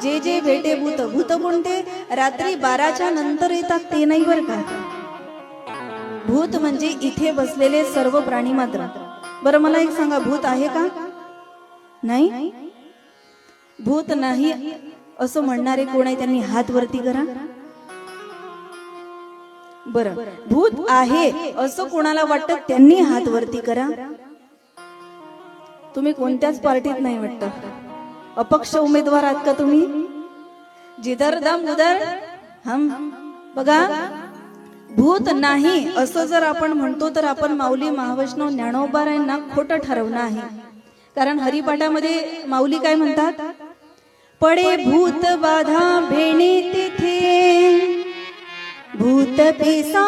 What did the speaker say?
जे जे भेटे भूत. भूत कोणते? रात्री 12च्या नंतर येतात ते नाही बर का. भूत म्हणजे इथे बसलेले सर्व प्राणी मात्र. बरं मला एक सांगा, भूत आहे का? नाही. भूत नाही असं म्हणणारे कोण आहे? त्यांनी हात वरती करा. बरं, भूत आहे असं कोणाला वाटतं त्यांनी हात वरती करा. तुम्ही कोणत्याच पार्टीत नाही वाटतं. अपक्ष उमेदवार आहात का तुम्ही? जिधर दम उधर हम. बघा, भूत नाही असं जर आपण म्हणतो तर आपण माऊली महावैष्णव ज्ञानोबारायांना खोटं ठरवणं आहे. कारण हरिपाठामध्ये माऊली काय म्हणतात? पडे भूत बाधा भेणे तिथे भूत पिसा